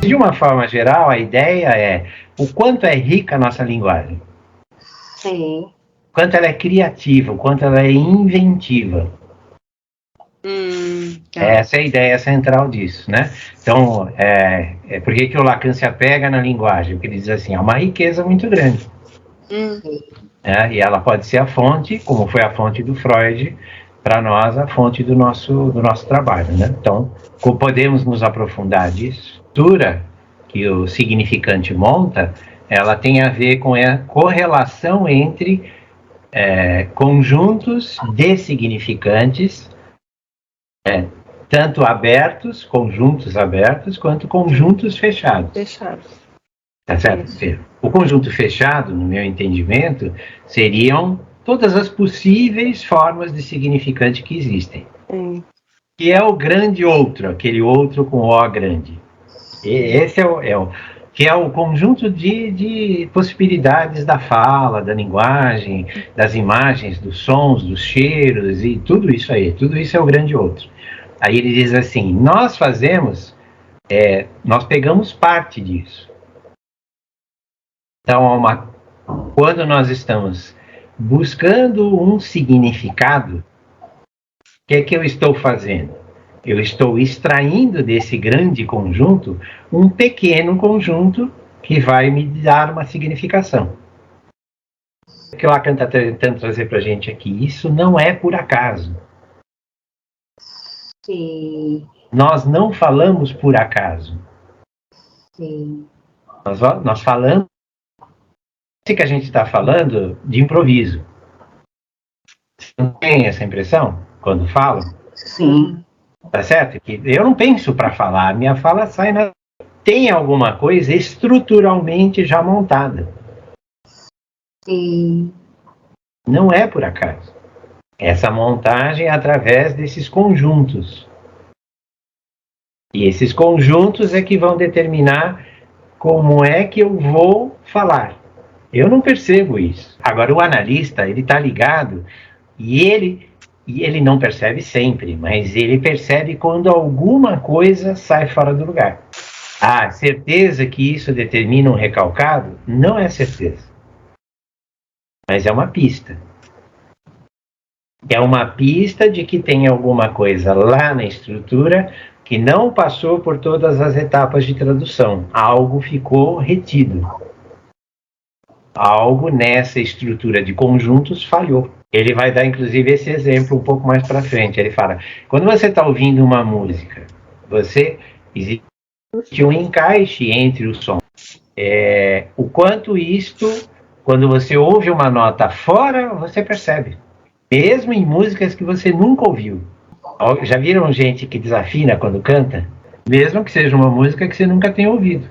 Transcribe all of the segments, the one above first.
De uma forma geral, a ideia é o quanto é rica a nossa linguagem. Sim. O quanto ela é criativa, o quanto ela é inventiva. Essa é a ideia central disso, né? Então, por que o Lacan se apega na linguagem? Porque ele diz assim, é uma riqueza muito grande. E ela pode ser a fonte, como foi a fonte do Freud, para nós, a fonte do nosso trabalho, né? Então, podemos nos aprofundar disso. A estrutura que o significante monta, ela tem a ver com a correlação entre conjuntos de significantes, tanto abertos, conjuntos abertos, quanto conjuntos fechados. Tá certo? O conjunto fechado, no meu entendimento, seriam todas as possíveis formas de significante que existem. Que é o grande outro, aquele outro com O grande. Esse que é o conjunto de possibilidades da fala, da linguagem, das imagens, dos sons, dos cheiros e tudo isso aí. Tudo isso é o grande outro. Aí ele diz assim, nós pegamos parte disso. Então, quando nós estamos buscando um significado, o que é que eu estou fazendo? Eu estou extraindo desse grande conjunto um pequeno conjunto que vai me dar uma significação. O que o Lacan está tentando trazer para a gente aqui, isso não é por acaso. Sim. Nós não falamos por acaso. Sim. Nós falamos que a gente está falando de improviso. Você não tem essa impressão quando falo? Sim. Tá certo? Que eu não penso para falar, a minha fala sai tem alguma coisa estruturalmente já montada. Sim. Não é por acaso. Essa montagem é através desses conjuntos. E esses conjuntos é que vão determinar como é que eu vou falar. Eu não percebo isso. Agora, o analista, ele está ligado e ele não percebe sempre, mas ele percebe quando alguma coisa sai fora do lugar. A certeza que isso determina um recalcado não é certeza, mas é uma pista. É uma pista de que tem alguma coisa lá na estrutura que não passou por todas as etapas de tradução. Algo ficou retido. Algo nessa estrutura de conjuntos falhou. Ele vai dar, inclusive, esse exemplo um pouco mais para frente. Ele fala, quando você está ouvindo uma música, existe um encaixe entre os sons. O quanto isto, quando você ouve uma nota fora, você percebe. Mesmo em músicas que você nunca ouviu. Já viram gente que desafina quando canta? Mesmo que seja uma música que você nunca tenha ouvido.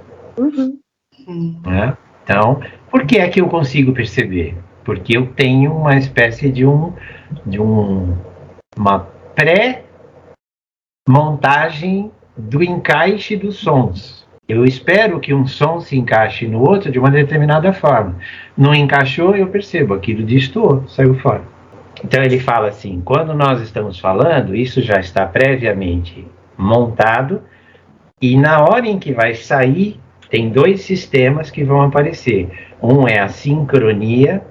Né? Então, por que é que eu consigo perceber? Porque eu tenho uma espécie de uma pré-montagem do encaixe dos sons. Eu espero que um som se encaixe no outro de uma determinada forma. Não encaixou, eu percebo, aquilo destoou, saiu fora. Então ele fala assim, quando nós estamos falando, isso já está previamente montado, e na hora em que vai sair, tem dois sistemas que vão aparecer. Um é a sincronia.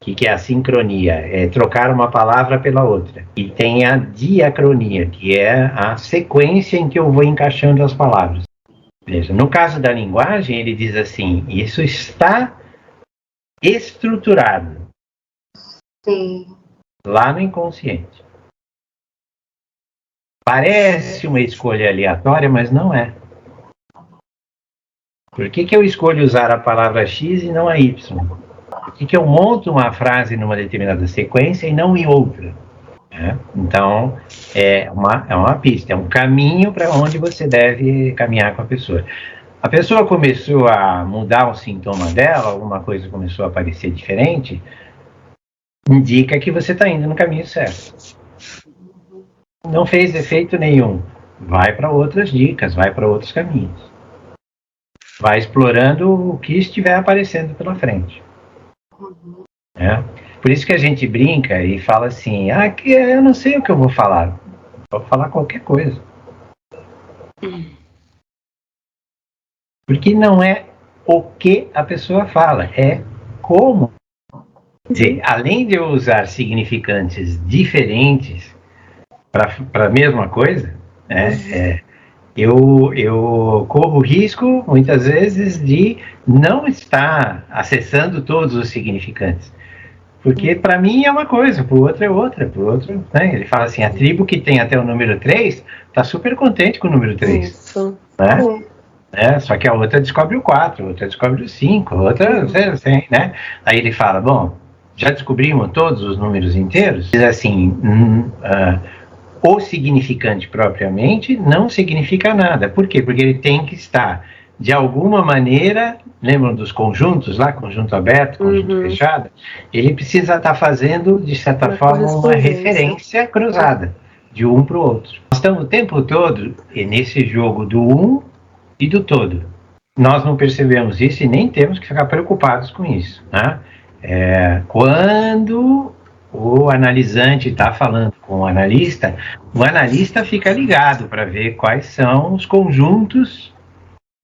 O que é a sincronia? É trocar uma palavra pela outra. E tem a diacronia, que é a sequência em que eu vou encaixando as palavras. Veja, no caso da linguagem, ele diz assim, isso está estruturado. Sim. Lá no inconsciente. Parece uma escolha aleatória, mas não é. Por que eu escolho usar a palavra X e não a Y? Por que eu monto uma frase numa determinada sequência e não em outra? Então, é uma pista, é um caminho para onde você deve caminhar com a pessoa. A pessoa começou a mudar o sintoma dela, alguma coisa começou a aparecer diferente, indica que você está indo no caminho certo. Não fez efeito nenhum, vai para outras dicas, vai para outros caminhos. Vai explorando o que estiver aparecendo pela frente. Por isso que a gente brinca e fala assim, que eu não sei o que eu vou falar. Vou falar qualquer coisa. Porque não é o que a pessoa fala, é como. Quer dizer, além de eu usar significantes diferentes para a mesma coisa, né, eu corro o risco, muitas vezes, de não estar acessando todos os significantes. Porque para mim é uma coisa, para o outro é outra, para o outro, né? Ele fala assim, a tribo que tem até o número 3 está super contente com o número 3. Isso. Né? Só que a outra descobre o 4, a outra descobre o 5, a outra, assim, né? Aí ele fala, bom, já descobrimos todos os números inteiros? Diz assim, o significante propriamente não significa nada. Por quê? Porque ele tem que estar, de alguma maneira, lembram dos conjuntos lá, conjunto aberto, conjunto fechado? Ele precisa estar fazendo, de certa forma, uma referência cruzada, de um para o outro. Nós estamos o tempo todo nesse jogo do um e do todo. Nós não percebemos isso e nem temos que ficar preocupados com isso. Né? Quando o analisante está falando com o analista fica ligado para ver quais são os conjuntos,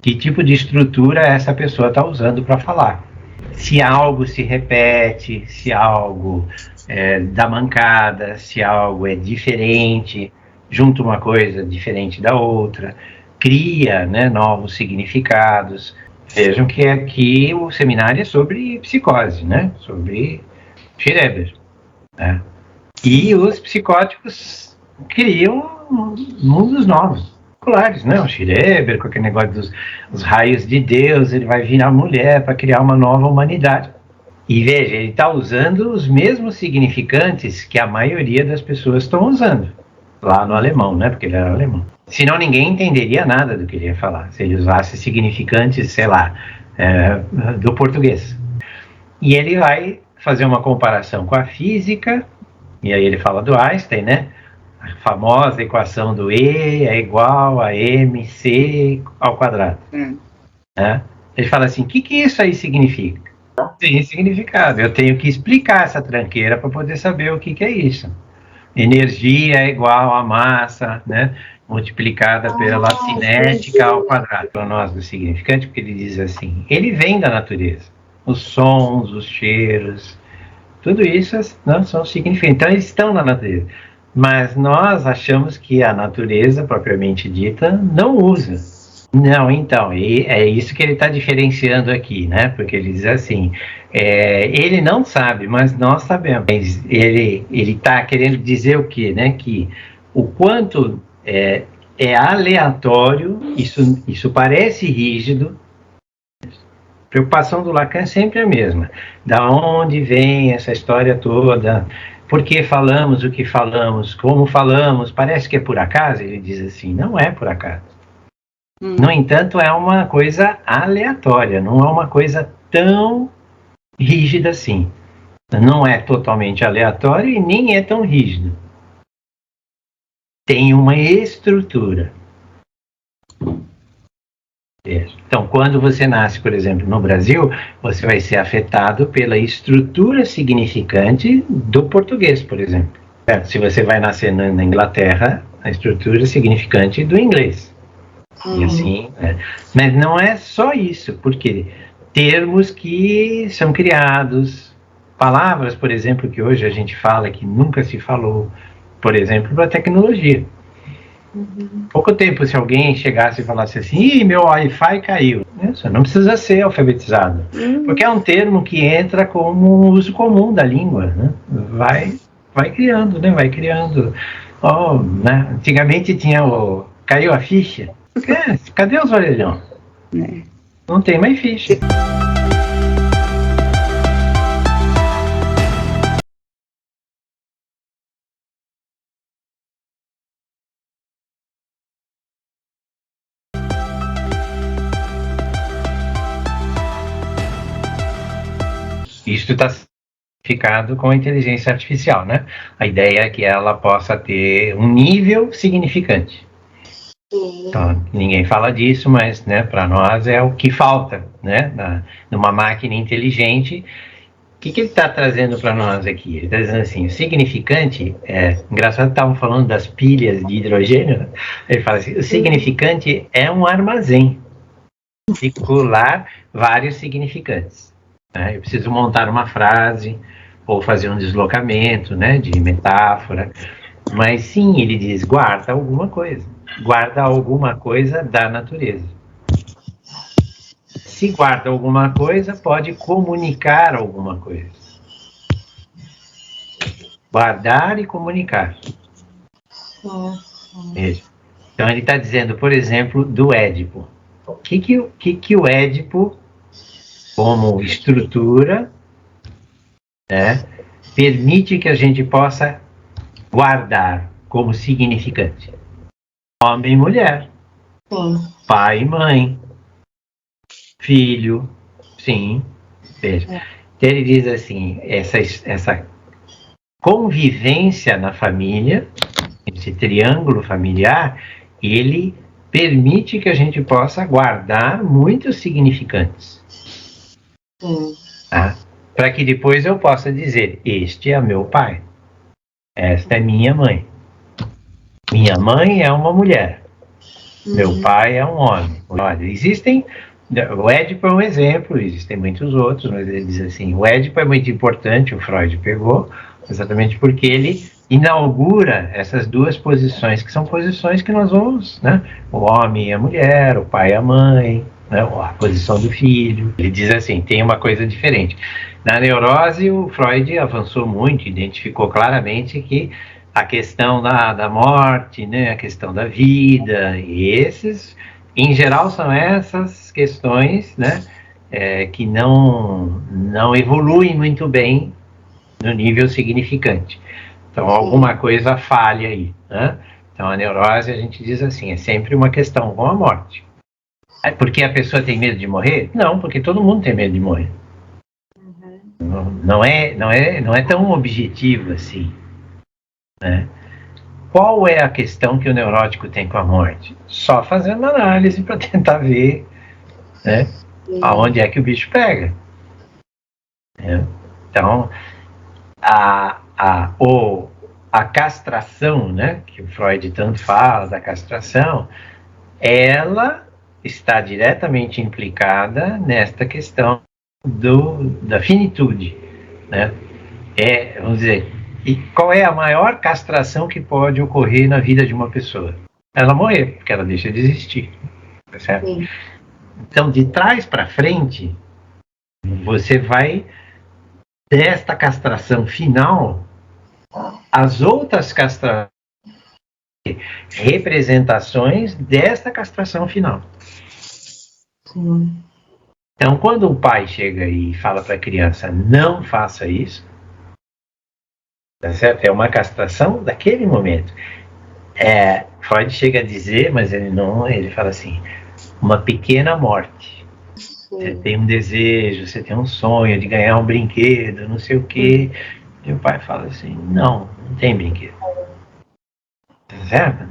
que tipo de estrutura essa pessoa está usando para falar. Se algo se repete, se algo dá mancada, se algo é diferente, junta uma coisa diferente da outra, cria, né, novos significados. Vejam que aqui o seminário é sobre psicose, né, sobre Schreber. Né? E os psicóticos criam mundos novos, populares, né? O Schreber, com aquele negócio dos raios de Deus, ele vai vir a mulher para criar uma nova humanidade. E veja, ele está usando os mesmos significantes que a maioria das pessoas estão usando, lá no alemão, né? Porque ele era alemão. Senão ninguém entenderia nada do que ele ia falar, se ele usasse significantes, sei lá, do português. E ele vai fazer uma comparação com a física, e aí ele fala do Einstein, né? A famosa equação do E é igual a mc ao quadrado. Né? Ele fala assim, o que isso aí significa? Tem significado, eu tenho que explicar essa tranqueira para poder saber o que é isso. Energia é igual a massa, né? Multiplicada pela cinética ao quadrado. Para nós do significante, porque ele diz assim, ele vem da natureza. Os sons, os cheiros, tudo isso, né, são significantes. Então, eles estão na natureza. Mas nós achamos que a natureza, propriamente dita, não usa. Não, então, é isso que ele está diferenciando aqui, né? Porque ele diz assim, ele não sabe, mas nós sabemos. Ele está querendo dizer o quê? Né? Que o quanto é aleatório, isso parece rígido. A preocupação do Lacan é sempre a mesma. Da onde vem essa história toda? Por que falamos o que falamos? Como falamos? Parece que é por acaso? Ele diz assim, não é por acaso. No entanto, é uma coisa aleatória, não é uma coisa tão rígida assim. Não é totalmente aleatório e nem é tão rígido. Tem uma estrutura. Então, quando você nasce, por exemplo, no Brasil, você vai ser afetado pela estrutura significante do português, por exemplo. Se você vai nascer na Inglaterra, a estrutura significante do inglês. E assim, mas não é só isso, porque termos que são criados, palavras, por exemplo, que hoje a gente fala que nunca se falou, por exemplo, para tecnologia. Pouco tempo, se alguém chegasse e falasse assim, meu Wi-Fi caiu, você não precisa ser alfabetizado, porque é um termo que entra como uso comum da língua, né? Vai criando, né? Vai criando. Né? Antigamente tinha caiu a ficha. Cadê os orelhão? Não tem mais ficha. Isso está significado com a inteligência artificial, né? A ideia é que ela possa ter um nível significante. Então, ninguém fala disso, mas, né, para nós é o que falta, né? Numa máquina inteligente. O que ele está trazendo para nós aqui? Ele está dizendo assim, o significante, engraçado, estavam falando das pilhas de hidrogênio, né? Ele fala assim, o significante é um armazém. articular vários significantes. Né? Eu preciso montar uma frase ou fazer um deslocamento, né, de metáfora. Mas sim, ele diz, guarda alguma coisa. Guarda alguma coisa da natureza. Se guarda alguma coisa, pode comunicar alguma coisa. Guardar e comunicar. Veja. Então ele está dizendo, por exemplo, do Édipo. O que o Édipo, como estrutura, né, permite que a gente possa guardar como significante? Homem e mulher. Sim. Pai e mãe. Filho. Sim. Veja. Então ele diz assim, essa convivência na família, esse triângulo familiar, ele permite que a gente possa guardar muitos significantes. Tá? Para que depois eu possa dizer, este é meu pai, esta é minha mãe. Minha mãe é uma mulher, meu pai é um homem. Olha, existem, o Édipo é um exemplo, existem muitos outros, mas ele diz assim, o Édipo é muito importante, o Freud pegou, exatamente porque ele inaugura essas duas posições, que são posições que nós vamos, né? O homem e a mulher, o pai e a mãe, né? A posição do filho. Ele diz assim, tem uma coisa diferente. Na neurose, o Freud avançou muito, identificou claramente que a questão da morte, né? A questão da vida, e esses, em geral, são essas questões, né? Que não evoluem muito bem no nível significante. Então, alguma coisa falha aí, né? Então, a neurose, a gente diz assim, é sempre uma questão com a morte. É porque a pessoa tem medo de morrer? Não, porque todo mundo tem medo de morrer. Não é tão objetivo assim, né? Qual é a questão que o neurótico tem com a morte? Só fazendo uma análise para tentar ver, né, aonde é que o bicho pega. Então, a castração, né, que o Freud tanto fala da castração, ela está diretamente implicada nesta questão da finitude, né? Vamos dizer, e qual é a maior castração que pode ocorrer na vida de uma pessoa? Ela morrer, porque ela deixa de existir, tá certo? Sim. Então, de trás para frente, você vai desta castração final, as outras castrações, representações desta castração final. Sim. Então, quando o pai chega e fala para a criança, não faça isso, tá certo? É uma castração daquele momento. Freud chega a dizer, mas ele fala assim, uma pequena morte. Você tem um desejo, você tem um sonho de ganhar um brinquedo, não sei o quê. E o pai fala assim, não tem brinquedo. Tá certo?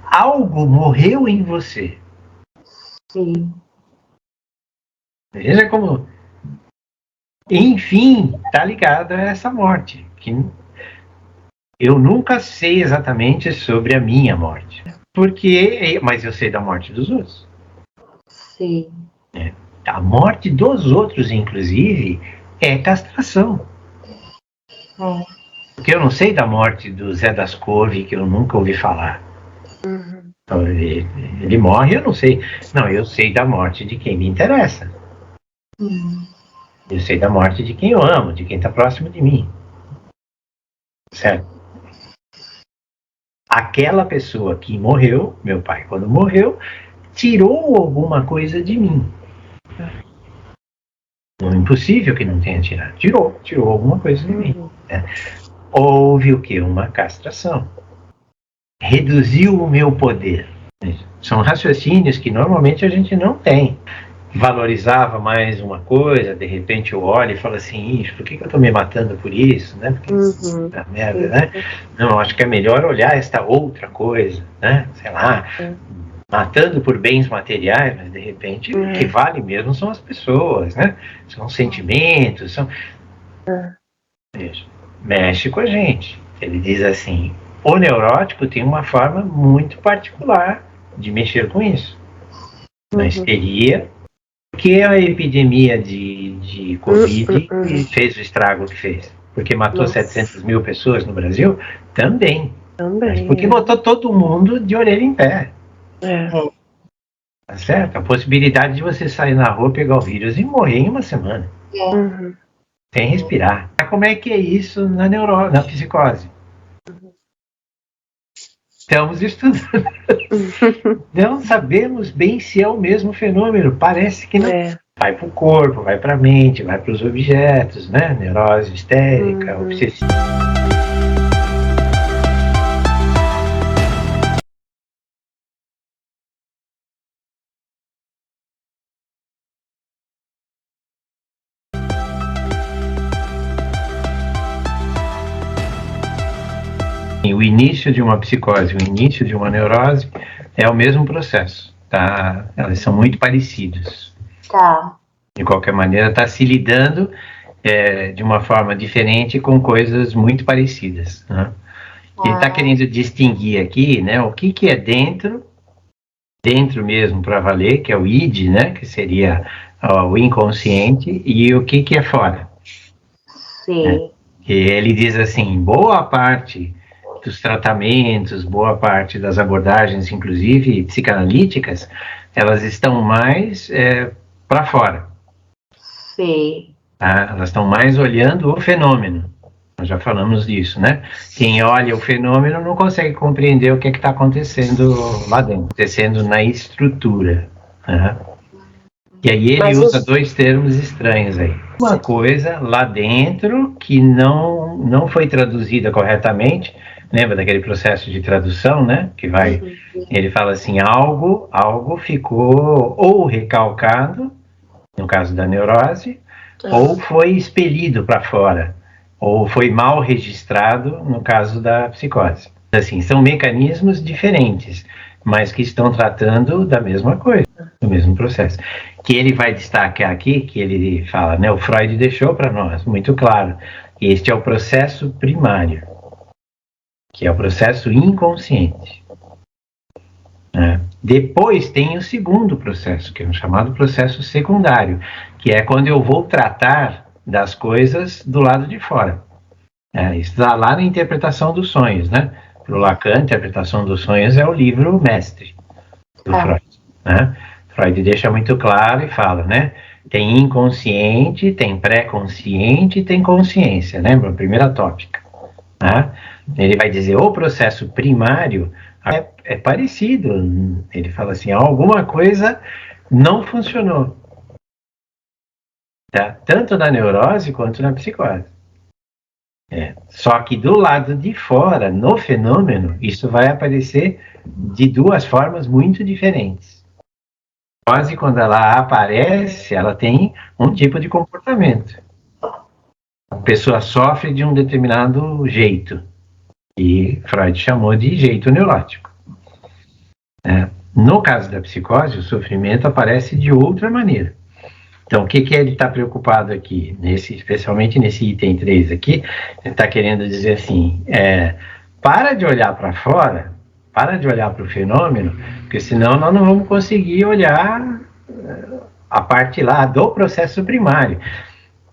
Algo morreu em você. Sim. Veja como, enfim, está ligado a essa morte. Que eu nunca sei exatamente sobre a minha morte. Mas eu sei da morte dos outros. Sim. A morte dos outros, inclusive, é castração. Porque eu não sei da morte do Zé das Couve, que eu nunca ouvi falar. Então, ele morre, eu não sei. Não, eu sei da morte de quem me interessa. Eu sei da morte de quem eu amo, de quem está próximo de mim. Certo? Aquela pessoa que morreu, meu pai, quando morreu, tirou alguma coisa de mim. Não é impossível que não tenha tirado. Tirou alguma coisa de mim. Né? Houve o quê? Uma castração. Reduziu o meu poder. São raciocínios que normalmente a gente não tem. Valorizava mais uma coisa, de repente eu olho e falo assim, por que eu estou me matando por isso, né? Porque merda, né? Não, acho que é melhor olhar esta outra coisa, né? Sei lá, matando por bens materiais, mas de repente o que vale mesmo são as pessoas, né? São os sentimentos, mexe com a gente. Ele diz assim, o neurótico tem uma forma muito particular de mexer com isso. Na histeria, Que a epidemia de Covid fez o estrago que fez. Porque matou 700 mil pessoas no Brasil? Também. Mas porque botou todo mundo de orelha em pé. Tá certo? A possibilidade de você sair na rua, pegar o vírus e morrer em uma semana. Sem respirar. Como é que é isso na psicose? Estamos estudando. Não sabemos bem se é o mesmo fenômeno. Parece que não. Vai para o corpo, vai para a mente, vai para os objetos, né? Neurose histérica, obsessiva. O início de uma psicose, o início de uma neurose é o mesmo processo, tá? Elas são muito parecidas. Tá. De qualquer maneira, está se lidando de uma forma diferente com coisas muito parecidas, né? Ele está querendo distinguir aqui, né, o que é dentro mesmo para valer, que é o id, né, que seria o inconsciente, e o que é fora. Sim. Né? E ele diz assim, boa parte dos tratamentos, boa parte das abordagens, inclusive psicanalíticas, elas estão mais para fora. Sim. Tá? Elas estão mais olhando o fenômeno. Nós já falamos disso, né? Quem olha o fenômeno não consegue compreender o que está acontecendo lá dentro, acontecendo na estrutura. Né? E aí ele usa dois termos estranhos aí. Uma coisa lá dentro que não foi traduzida corretamente. Lembra daquele processo de tradução, né? Que vai, ele fala assim, algo ficou ou recalcado, no caso da neurose, ou foi expelido para fora, ou foi mal registrado, no caso da psicose. Assim, são mecanismos diferentes, mas que estão tratando da mesma coisa, do mesmo processo. Que ele vai destacar aqui, que ele fala, né? O Freud deixou para nós, muito claro, este é o processo primário, que é o processo inconsciente. Depois tem o segundo processo, que é o chamado processo secundário, que é quando eu vou tratar das coisas do lado de fora. Isso está lá na interpretação dos sonhos, né? Para o Lacan, a interpretação dos sonhos é o livro mestre do Freud. Né? Freud deixa muito claro e fala, né? Tem inconsciente, tem pré-consciente e tem consciência, lembra? A primeira tópica. Né? Ele vai dizer, o processo primário é parecido. Ele fala assim, alguma coisa não funcionou. Tá? Tanto na neurose quanto na psicose. Só que do lado de fora, no fenômeno, isso vai aparecer de duas formas muito diferentes. A neurose, quando ela aparece, ela tem um tipo de comportamento. A pessoa sofre de um determinado jeito. E Freud chamou de jeito neurótico. No caso da psicose, o sofrimento aparece de outra maneira. Então, o que ele está preocupado aqui, especialmente nesse item 3 aqui, ele está querendo dizer assim, para de olhar para fora, para de olhar para o fenômeno, porque senão nós não vamos conseguir olhar a parte lá do processo primário.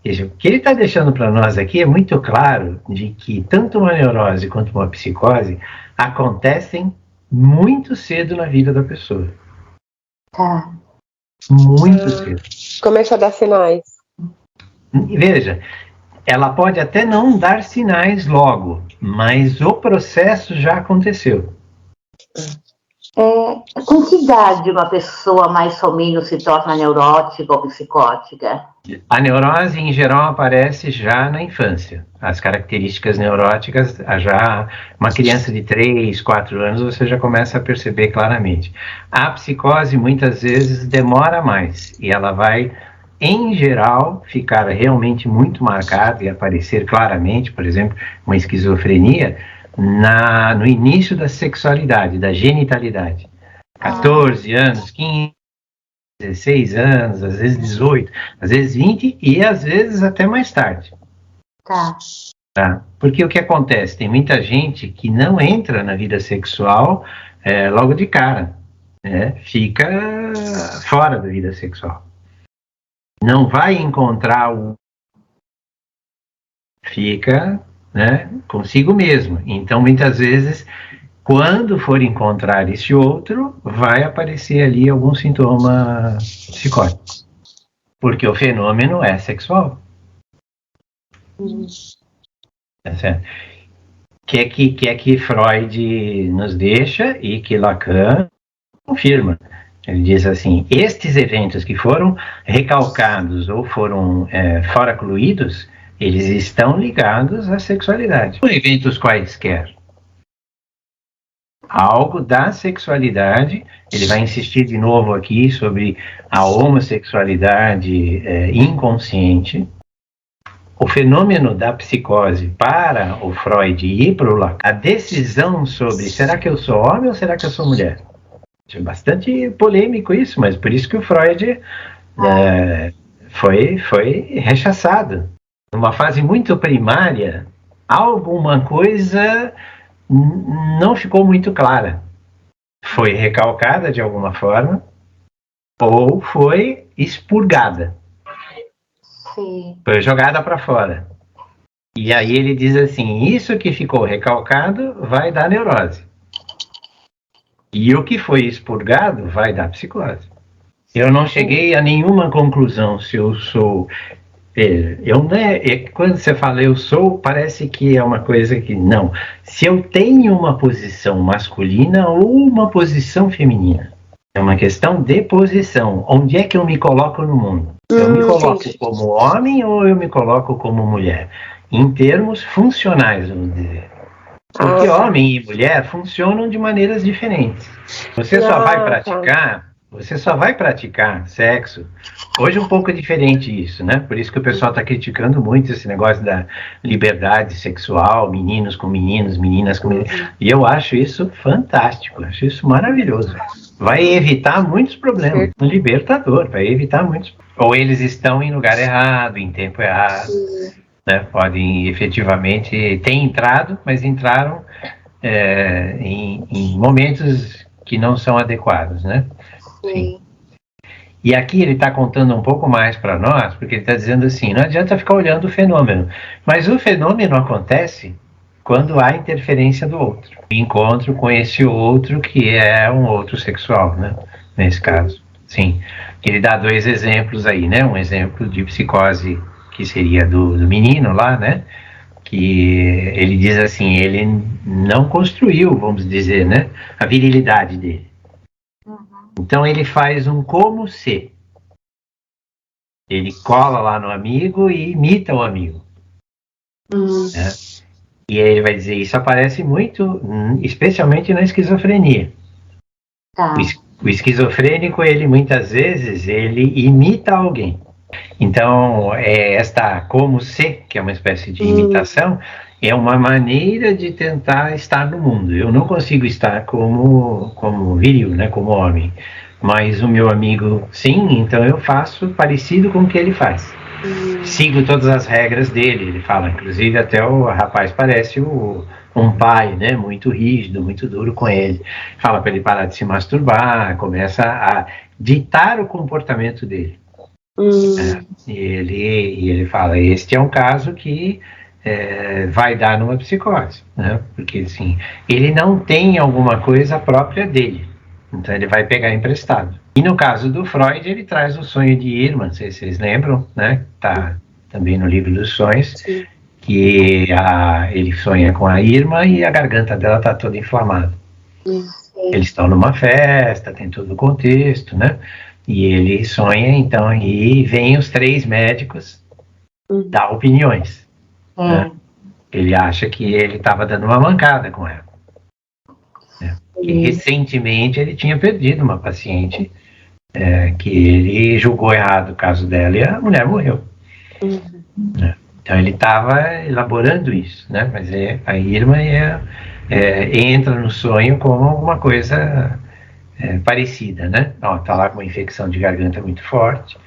Veja, o que ele está deixando para nós aqui é muito claro de que tanto uma neurose quanto uma psicose acontecem muito cedo na vida da pessoa. Tá. Muito cedo. Começa a dar sinais. Veja, ela pode até não dar sinais logo, mas o processo já aconteceu. Com que idade uma pessoa mais ou menos se torna neurótica ou psicótica? A neurose, em geral, aparece já na infância. As características neuróticas, já uma criança de 3, 4 anos, você já começa a perceber claramente. A psicose, muitas vezes, demora mais. E ela vai, em geral, ficar realmente muito marcada e aparecer claramente, por exemplo, uma esquizofrenia, no início da sexualidade, da genitalidade. 14 anos, 15, 16 anos, às vezes 18, às vezes 20 e às vezes até mais tarde. Tá? Porque o que acontece? Tem muita gente que não entra na vida sexual logo de cara, fica fora da vida sexual. não vai encontrar o... Fica, né, consigo mesmo. Então, muitas vezes, quando for encontrar esse outro, vai aparecer ali algum sintoma psicótico. Porque o fenômeno é sexual. Tá certo? Que é que Freud nos deixa e que Lacan confirma. Ele diz assim, estes eventos que foram recalcados ou foram foracluídos, eles estão ligados à sexualidade. Eventos quaisquer. Algo da sexualidade, ele vai insistir de novo aqui sobre a homossexualidade inconsciente. O fenômeno da psicose para o Freud e para o Lacan, a decisão sobre será que eu sou homem ou será que eu sou mulher? É bastante polêmico isso, mas por isso que o Freud foi rechaçado. Numa fase muito primária, alguma coisa não ficou muito clara. Foi recalcada de alguma forma ou foi expurgada. Sim. Foi jogada para fora. E aí ele diz assim, isso que ficou recalcado vai dar neurose. E o que foi expurgado vai dar psicose. Eu não cheguei a nenhuma conclusão se eu sou... quando você fala eu sou, parece que é uma coisa que... Não. Se eu tenho uma posição masculina ou uma posição feminina. É uma questão de posição. Onde é que eu me coloco no mundo? Eu me coloco como homem ou eu me coloco como mulher? Em termos funcionais, vamos dizer. Porque homem e mulher funcionam de maneiras diferentes. Você só vai praticar sexo. Hoje é um pouco diferente isso, né? Por isso que o pessoal está criticando muito esse negócio da liberdade sexual, meninos com meninos, meninas com meninas. E eu acho isso fantástico, acho isso maravilhoso. Vai evitar muitos problemas, libertador, vai evitar muitos. Ou eles estão em lugar errado, em tempo errado. Né, podem efetivamente ter entrado, mas entraram em momentos que não são adequados, né? Sim. E aqui ele está contando um pouco mais para nós, porque ele está dizendo assim, não adianta ficar olhando o fenômeno, mas o fenômeno acontece quando há interferência do outro, encontro com esse outro que é um outro sexual, né? Nesse caso, sim. Ele dá 2 exemplos aí, né? Um exemplo de psicose que seria do menino lá, né? Que ele diz assim, ele não construiu, vamos dizer, né? A virilidade dele. Então ele faz um como se. Ele cola lá no amigo e imita o amigo. Né? E aí ele vai dizer, isso aparece muito, especialmente na esquizofrenia. Tá. O esquizofrênico, ele muitas vezes, ele imita alguém. Então, esta como se, que é uma espécie de imitação, é uma maneira de tentar estar no mundo. Eu não consigo estar como viril, né, como homem, mas o meu amigo sim, então eu faço parecido com o que ele faz. Sigo todas as regras dele, ele fala, inclusive até o rapaz parece um pai, né, muito rígido, muito duro com ele. Fala para ele parar de se masturbar, começa a ditar o comportamento dele. E ele fala, este é um caso que vai dar numa psicose, né? Porque assim, ele não tem alguma coisa própria dele, então ele vai pegar emprestado. E no caso do Freud, ele traz o sonho de Irma, não sei se vocês lembram, né? Tá também no livro dos sonhos. Sim. Que ele sonha com a Irma e a garganta dela está toda inflamada. Sim. Eles estão numa festa, tem todo o contexto, né? E ele sonha, então, e vem os 3 médicos dar opiniões. Né? Ele acha que ele estava dando uma mancada com ela. Né? E recentemente ele tinha perdido uma paciente que ele julgou errado o caso dela e a mulher morreu. Né? Então ele estava elaborando isso, né? Mas a Irma entra no sonho como alguma coisa parecida, né? Tá lá com uma infecção de garganta muito forte.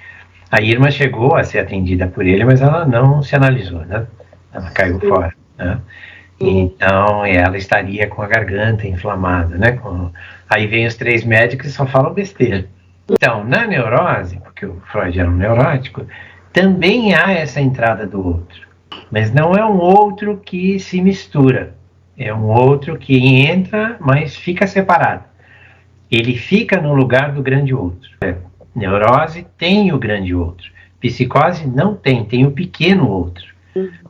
A Irma chegou a ser atendida por ele, mas ela não se analisou, né? Ela caiu fora, né? Então ela estaria com a garganta inflamada, né? Aí vem os 3 médicos e só falam besteira. Então, na neurose, porque o Freud era um neurótico, também há essa entrada do outro. Mas não é um outro que se mistura. É um outro que entra, mas fica separado. Ele fica no lugar do grande outro. Neurose tem o grande outro. Psicose não tem, tem o pequeno outro.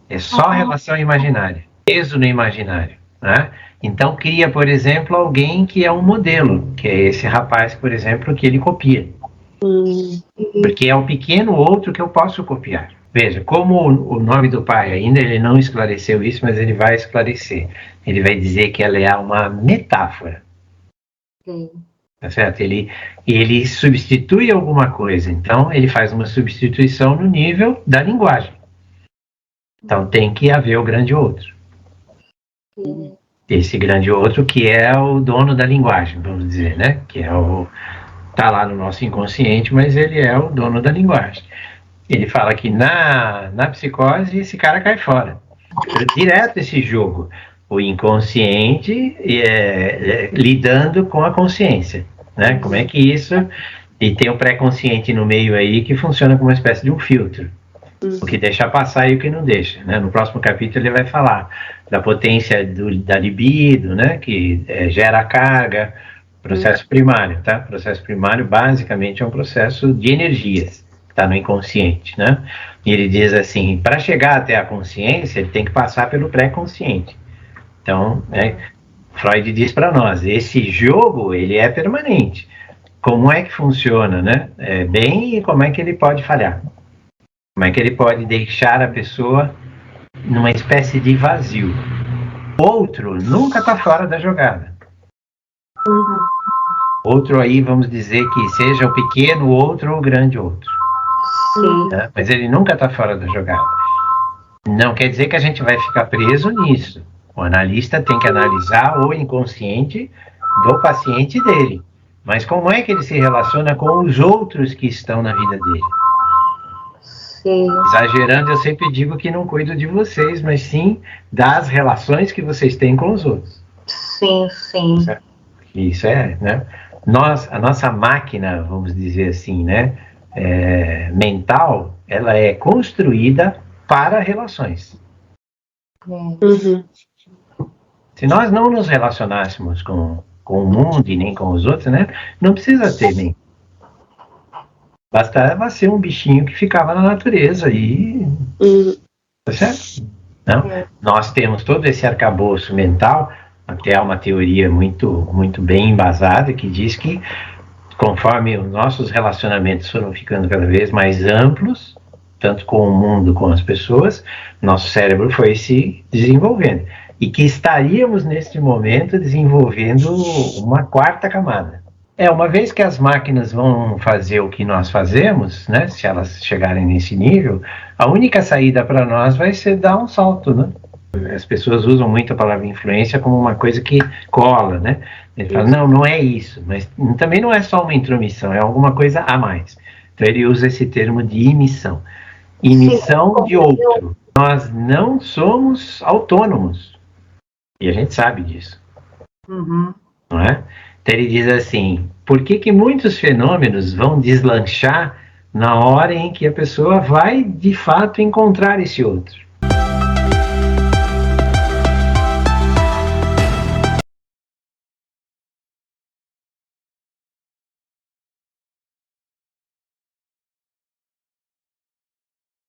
É só relação imaginária, peso no imaginário, né? Então cria, por exemplo, alguém que é um modelo, que é esse rapaz, por exemplo, que ele copia. Porque é o pequeno outro que eu posso copiar. Veja, como o nome do pai ainda, ele não esclareceu isso, mas ele vai esclarecer. Ele vai dizer que ela é uma metáfora. Tá certo? Ele substitui alguma coisa, então ele faz uma substituição no nível da linguagem. Então tem que haver o grande outro. Esse grande outro que é o dono da linguagem, vamos dizer, né? Que é tá lá no nosso inconsciente, mas ele é o dono da linguagem. Ele fala que na psicose esse cara cai fora. Direto esse jogo. O inconsciente lidando com a consciência, né? Como é que isso... E tem o pré-consciente no meio aí que funciona como uma espécie de um filtro. O que deixa passar e o que não deixa, né? No próximo capítulo ele vai falar da potência da libido, né? Que gera carga, processo primário, tá? Processo primário basicamente é um processo de energias, está no inconsciente, né? E ele diz assim, para chegar até a consciência, ele tem que passar pelo pré-consciente. Então, Freud diz para nós, esse jogo, ele é permanente. Como é que funciona, né? Bem, e como é que ele pode falhar? Como é que ele pode deixar a pessoa numa espécie de vazio? O outro nunca está fora da jogada. Outro aí, vamos dizer que seja o pequeno outro ou o grande outro. Né? Mas ele nunca está fora da jogada. Não quer dizer que a gente vai ficar preso nisso. O analista tem que analisar o inconsciente do paciente dele. Mas como é que ele se relaciona com os outros que estão na vida dele? Exagerando, eu sempre digo que não cuido de vocês, mas sim das relações que vocês têm com os outros. Sim. Isso né? A nossa máquina, vamos dizer assim, né? Mental, ela é construída para relações. Se nós não nos relacionássemos com o mundo e nem com os outros, né? Não precisa ter nem. Bastava ser um bichinho que ficava na natureza e... Tá certo? Não? Nós temos todo esse arcabouço mental, até há uma teoria muito, muito bem embasada que diz que conforme os nossos relacionamentos foram ficando cada vez mais amplos, tanto com o mundo como com as pessoas, nosso cérebro foi se desenvolvendo. E que estaríamos, neste momento, desenvolvendo uma quarta camada. Uma vez que as máquinas vão fazer o que nós fazemos, né, se elas chegarem nesse nível, a única saída para nós vai ser dar um salto, né? As pessoas usam muito a palavra influência como uma coisa que cola, né? Ele fala, não é isso, mas também não é só uma intromissão, é alguma coisa a mais. Então ele usa esse termo de emissão. Emissão de outro. Nós não somos autônomos. E a gente sabe disso. Não é? Então ele diz assim, por que muitos fenômenos vão deslanchar na hora em que a pessoa vai, de fato, encontrar esse outro?